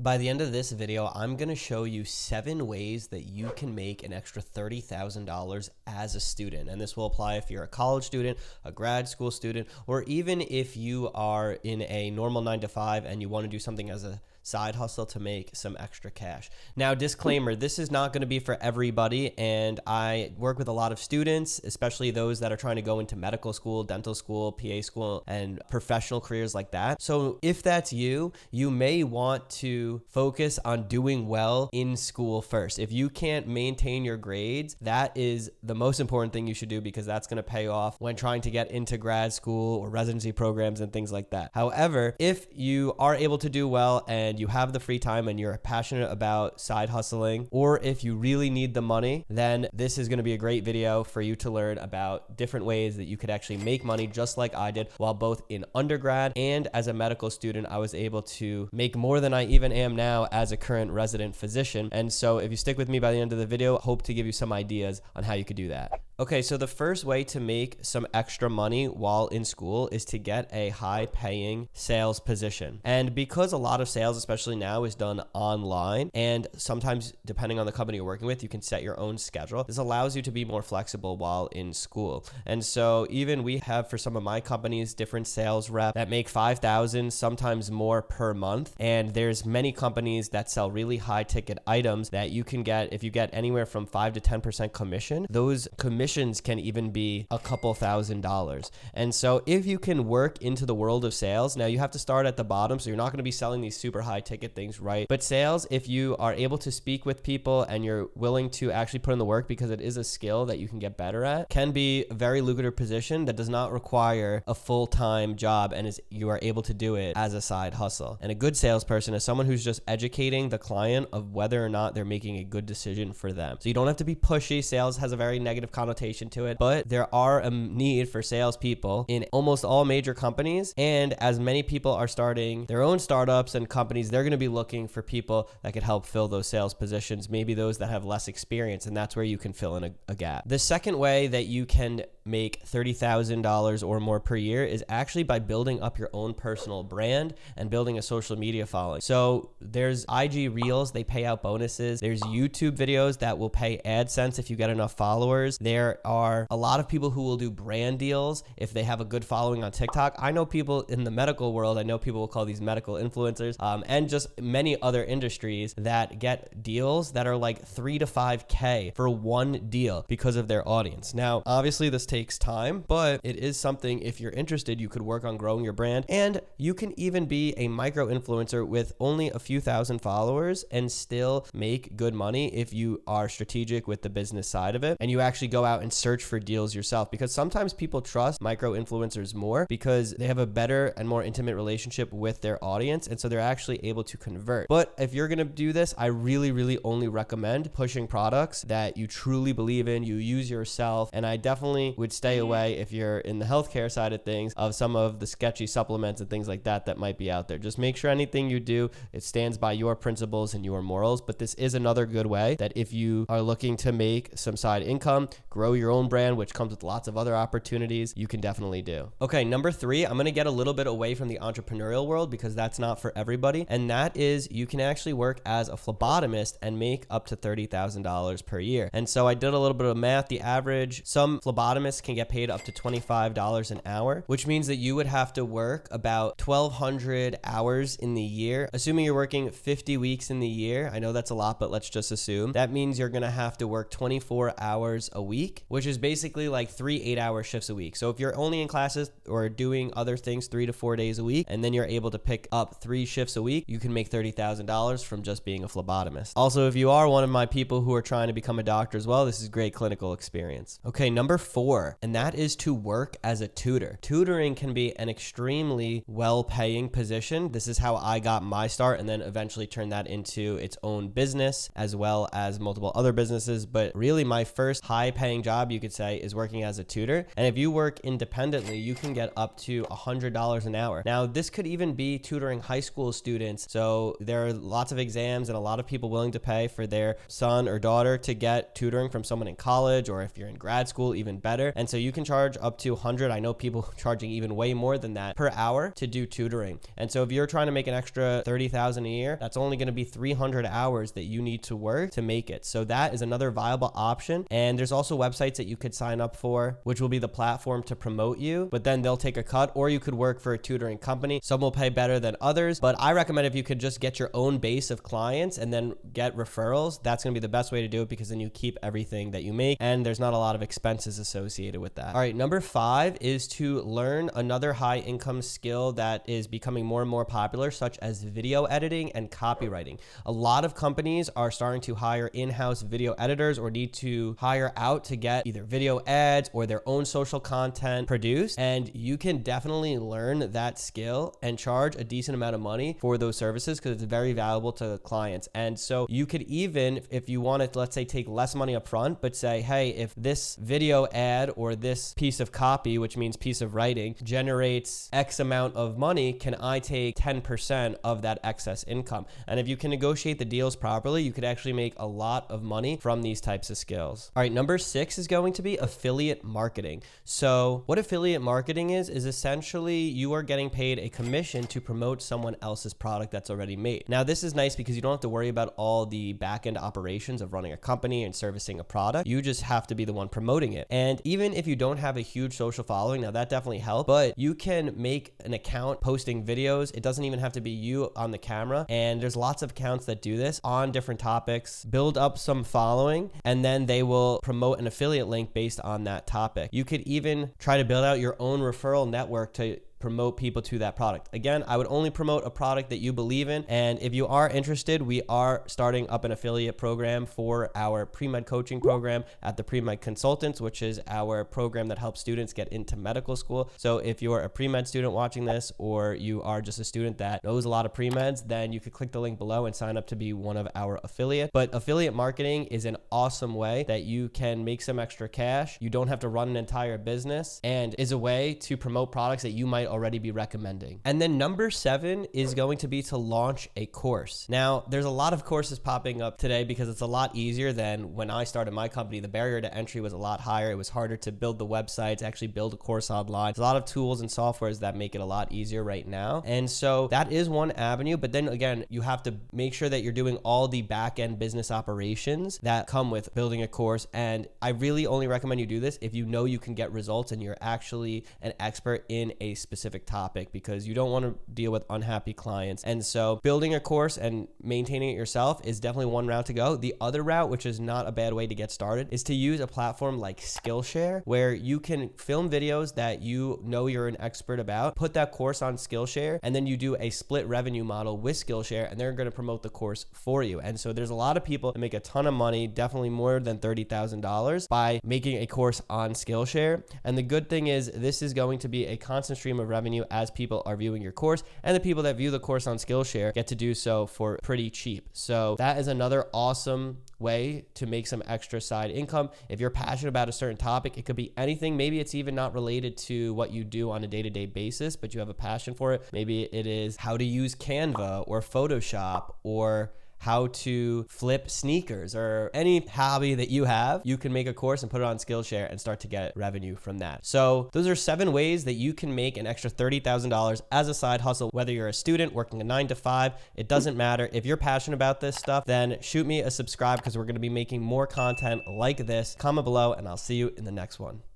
By the end of this video, I'm going to show you 7 ways that you can make an extra $30,000 as a student. And this will apply if you're a college student, a grad school student, or even if you are in a normal 9-to-5 and you want to do something as a side hustle to make some extra cash. Now, disclaimer, this is not going to be for everybody, and I work with a lot of students, especially those that are trying to go into medical school, dental school, PA school, and professional careers like that. So if that's you, you may want to focus on doing well in school first. If you can't maintain your grades, that is the most important thing you should do, because that's going to pay off when trying to get into grad school or residency programs and things like that. However, if you are able to do well and you have the free time and you're passionate about side hustling, or if you really need the money, then this is going to be a great video for you to learn about different ways that you could actually make money, just like I did while both in undergrad and as a medical student. I was able to make more than I even am now as a current resident physician. And so if you stick with me by the end of the video, hope to give you some ideas on how you could do that. Okay, so the first way to make some extra money while in school is to get a high paying sales position. And because a lot of sales, especially now, is done online, and sometimes depending on the company you're working with, you can set your own schedule. This allows you to be more flexible while in school. And so even we have, for some of my companies, different sales reps that make $5,000, sometimes more per month. And there's many companies that sell really high ticket items that you can get, if you get anywhere from 5 to 10% commission, those commissions can even be a couple $1,000s. And so if you can work into the world of sales, now you have to start at the bottom, so you're not going to be selling these super high ticket things, right? But sales, if you are able to speak with people and you're willing to actually put in the work, because it is a skill that you can get better at, can be a very lucrative position that does not require a full-time job, and you are able to do it as a side hustle. And a good salesperson is someone who's just educating the client of whether or not they're making a good decision for them. So you don't have to be pushy. Sales has a very negative connotation to it, but there are a need for salespeople in almost all major companies. And as many people are starting their own startups and companies, they're going to be looking for people that could help fill those sales positions, maybe those that have less experience, and that's where you can fill in a gap. The second way that you can make $30,000 or more per year is actually by building up your own personal brand and building a social media following. So there's IG Reels, they pay out bonuses. There's YouTube videos that will pay AdSense if you get enough followers. There are a lot of people who will do brand deals if they have a good following on TikTok. I know people in the medical world, I know people will call these medical influencers, and just many other industries that get deals that are like 3 to 5K for one deal because of their audience. Now, obviously this takes time, but it is something, if you're interested, you could work on growing your brand, and you can even be a micro influencer with only a few thousand followers and still make good money if you are strategic with the business side of it and you actually go out and search for deals yourself, because sometimes people trust micro influencers more because they have a better and more intimate relationship with their audience, and so they're actually able to convert. But if you're going to do this, I really only recommend pushing products that you truly believe in, you use yourself, and I definitely would stay away, if you're in the healthcare side of things, of some of the sketchy supplements and things like that that might be out there. Just make sure anything you do, it stands by your principles and your morals. But this is another good way that if you are looking to make some side income, grow your own brand, which comes with lots of other opportunities, you can definitely do. Okay, number 3, I'm going to get a little bit away from the entrepreneurial world because that's not for everybody. And that is, you can actually work as a phlebotomist and make up to $30,000 per year. And so I did a little bit of math. The average, some phlebotomists can get paid up to $25 an hour, which means that you would have to work about 1,200 hours in the year. Assuming you're working 50 weeks in the year, I know that's a lot, but let's just assume. That means you're going to have to work 24 hours a week, which is basically like 3 8-hour shifts a week. So if you're only in classes or doing other things 3 to 4 days a week, and then you're able to pick up 3 shifts a week, you can make $30,000 from just being a phlebotomist. Also, if you are one of my people who are trying to become a doctor as well, this is great clinical experience. Okay, number 4, and that is to work as a tutor. Tutoring can be an extremely well-paying position. This is how I got my start, and then eventually turned that into its own business as well as multiple other businesses. But really, my first high-paying paying job, you could say, is working as a tutor. And if you work independently, you can get up to $100 an hour. Now, this could even be tutoring high school students. So there are lots of exams and a lot of people willing to pay for their son or daughter to get tutoring from someone in college, or if you're in grad school, even better. And so you can charge up to 100. I know people charging even way more than that per hour to do tutoring. And so if you're trying to make an extra 30,000 a year, that's only going to be 300 hours that you need to work to make it. So that is another viable option. And there's also websites that you could sign up for, which will be the platform to promote you, but then they'll take a cut, or you could work for a tutoring company. Some will pay better than others, but I recommend if you could just get your own base of clients and then get referrals, that's going to be the best way to do it, because then you keep everything that you make and there's not a lot of expenses associated with that. All right, number 5 is to learn another high income skill that is becoming more and more popular, such as video editing and copywriting. A lot of companies are starting to hire in-house video editors or need to hire out to get either video ads or their own social content produced. And you can definitely learn that skill and charge a decent amount of money for those services, because it's very valuable to clients. And so you could even, if you wanted to, let's say, take less money up front, but say, hey, if this video ad or this piece of copy, which means piece of writing, generates X amount of money, can I take 10% of that excess income? And if you can negotiate the deals properly, you could actually make a lot of money from these types of skills. All right, number 6 is going to be affiliate marketing. So what affiliate marketing is essentially you are getting paid a commission to promote someone else's product that's already made. Now, this is nice because you don't have to worry about all the back-end operations of running a company and servicing a product. You just have to be the one promoting it. And even if you don't have a huge social following, now that definitely helps, but you can make an account posting videos. It doesn't even have to be you on the camera. And there's lots of accounts that do this on different topics, build up some following, and then they will promote an affiliate link based on that topic. You could even try to build out your own referral network to promote people to that product. Again, I would only promote a product that you believe in. And if you are interested, we are starting up an affiliate program for our pre-med coaching program at the Pre-Med Consultants, which is our program that helps students get into medical school. So if you're a pre-med student watching this, or you are just a student that knows a lot of pre-meds, then you could click the link below and sign up to be one of our affiliates. But affiliate marketing is an awesome way that you can make some extra cash. You don't have to run an entire business, and is a way to promote products that you might already be recommending. And then number 7 is going to be to launch a course. Now, there's a lot of courses popping up today because it's a lot easier than when I started my company. The barrier to entry was a lot higher. It was harder to build the website, to actually build a course online. There's a lot of tools and softwares that make it a lot easier right now. And so that is one avenue. But then again, you have to make sure that you're doing all the back-end business operations that come with building a course. And I really only recommend you do this if you know you can get results and you're actually an expert in a specific topic, because you don't want to deal with unhappy clients. And so building a course and maintaining it yourself is definitely one route to go. The other route, which is not a bad way to get started, is to use a platform like Skillshare, where you can film videos that you know you're an expert about, put that course on Skillshare, and then you do a split revenue model with Skillshare, and they're going to promote the course for you. And so there's a lot of people that make a ton of money, definitely more than $30,000, by making a course on Skillshare. And the good thing is this is going to be a constant stream of revenue as people are viewing your course, and the people that view the course on Skillshare get to do so for pretty cheap. So that is another awesome way to make some extra side income. If you're passionate about a certain topic, it could be anything. Maybe it's even not related to what you do on a day-to-day basis, but you have a passion for it. Maybe it is how to use Canva or Photoshop, or how to flip sneakers, or any hobby that you have. You can make a course and put it on Skillshare and start to get revenue from that. So those are 7 ways that you can make an extra $30,000 as a side hustle, whether you're a student working a 9 to 5, it doesn't matter. If you're passionate about this stuff, then shoot me a subscribe, because we're going to be making more content like this. Comment below and I'll see you in the next one.